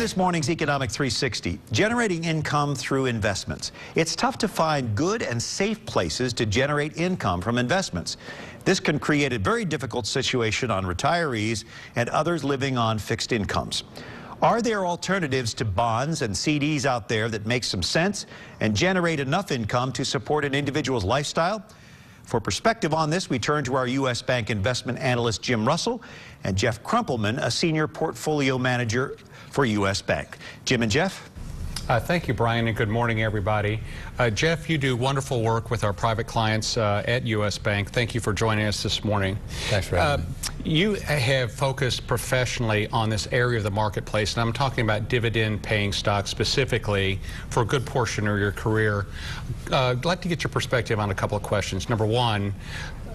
this morning's Economic 360, generating income through investments. It's tough to find good and safe places to generate income from investments. This can create a very difficult situation on retirees and others living on fixed incomes. Are there alternatives to bonds and CDs out there that make some sense and generate enough income to support an individual's lifestyle? For perspective on this, we turn to our U.S. Bank investment analyst Jim Russell and Jeff Crumpelman, a senior portfolio manager for U.S. Bank. Jim and Jeff? Thank you, Brian, and good morning, everybody. Jeff, you do wonderful work with our private clients at U.S. Bank. Thank you for joining us this morning. Thanks for having me. You have focused professionally on this area of the marketplace, and I'm talking about dividend-paying stocks specifically for a good portion of your career. I'd like to get your perspective on a couple of questions. Number one,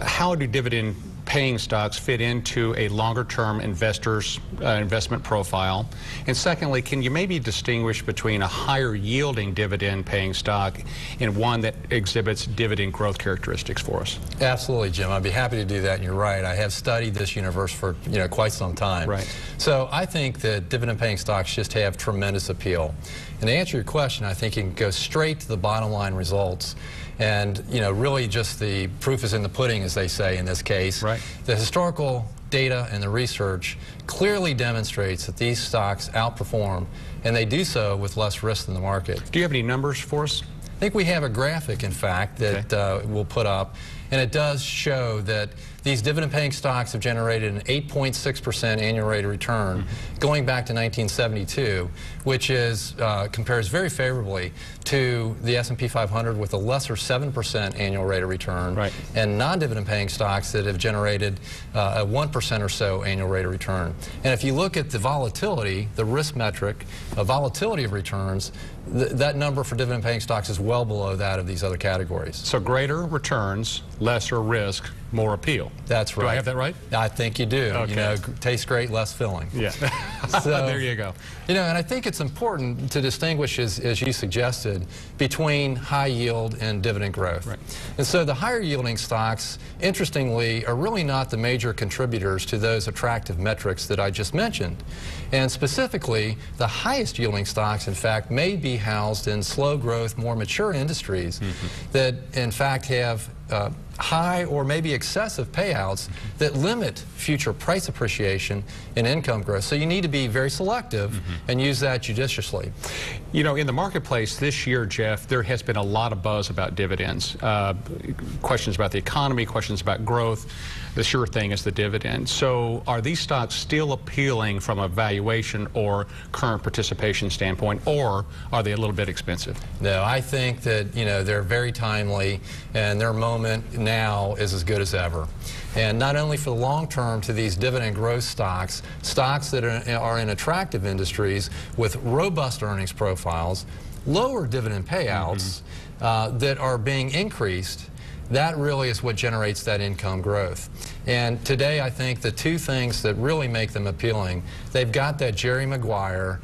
how do dividend-paying stocks fit into a longer-term investor's investment profile? And secondly, can you maybe distinguish between a higher-yielding dividend-paying stock and one that exhibits dividend growth characteristics for us? Absolutely, Jim. I'd be happy to do that, and you're right. I have studied this universe for quite some time. Right. So I think that dividend-paying stocks just have tremendous appeal. And to answer your question, I think you can go straight to the bottom line results. And, really just the proof is in the pudding, as they say in this case. Right. The historical data and the research clearly demonstrates that these stocks outperform, and they do so with less risk than the market. Do you have any numbers for us? I think we have a graphic, in fact, that we'll put up, and it does show that these dividend-paying stocks have generated an 8.6% annual rate of return going back to 1972, which is compares very favorably to the S&P 500 with a lesser 7% annual rate of return, and non-dividend-paying stocks that have generated a 1% or so annual rate of return. And if you look at the volatility, the risk metric, volatility of returns, that number for dividend-paying stocks is well below that of these other categories. So greater returns, lesser risk, more appeal. That's right. Do I have that right? I think you do. Okay. Tastes great, less filling. Yeah. So, there you go. And I think it's important to distinguish, as you suggested, between high yield and dividend growth. Right. And so the higher yielding stocks, interestingly, are really not the major contributors to those attractive metrics that I just mentioned. And specifically, the highest yielding stocks, in fact, may be housed in slow growth, more mature industries that, in fact, have high or maybe excessive payouts that limit future price appreciation and income growth. So you need to be very selective and use that judiciously. In the marketplace this year, Jeff, there has been a lot of buzz about dividends. Questions about the economy, questions about growth. The sure thing is the dividend. So are these stocks still appealing from a valuation or current participation standpoint, or are they a little bit expensive? No, I think that they're very timely, and their moment now is as good as ever. And not only for the long term to these dividend growth stocks, stocks that are in attractive industries with robust earnings profiles, lower dividend payouts that are being increased. That really is what generates that income growth. And today, I think the two things that really make them appealing, they've got that Jerry Maguire,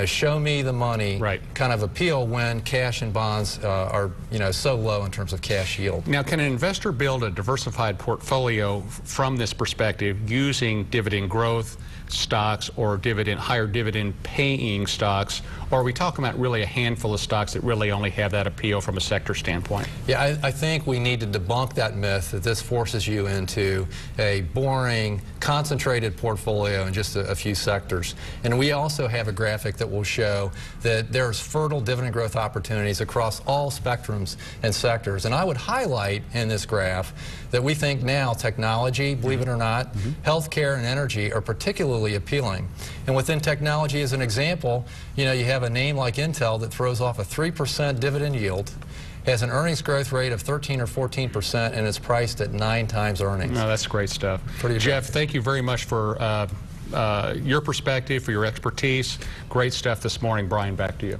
show me the money kind of appeal when cash and bonds are, so low in terms of cash yield. Now, can an investor build a diversified portfolio from this perspective using dividend growth stocks or higher dividend paying stocks, or are we talking about really a handful of stocks that really only have that appeal from a sector standpoint? Yeah, I think we need to debunk that myth that this forces you into a boring, concentrated portfolio in just a few sectors. And we also have a graphic that will show that there's fertile dividend growth opportunities across all spectrums and sectors. And I would highlight in this graph that we think now technology, believe it or not, healthcare and energy are particularly appealing. And within technology, as an example, you have a name like Intel that throws off a 3% dividend yield, has an earnings growth rate of 13 or 14%, and it's priced at 9 times earnings. No, that's great stuff. Jeff, thank you very much for your perspective, for your expertise. Great stuff this morning. Brian, back to you.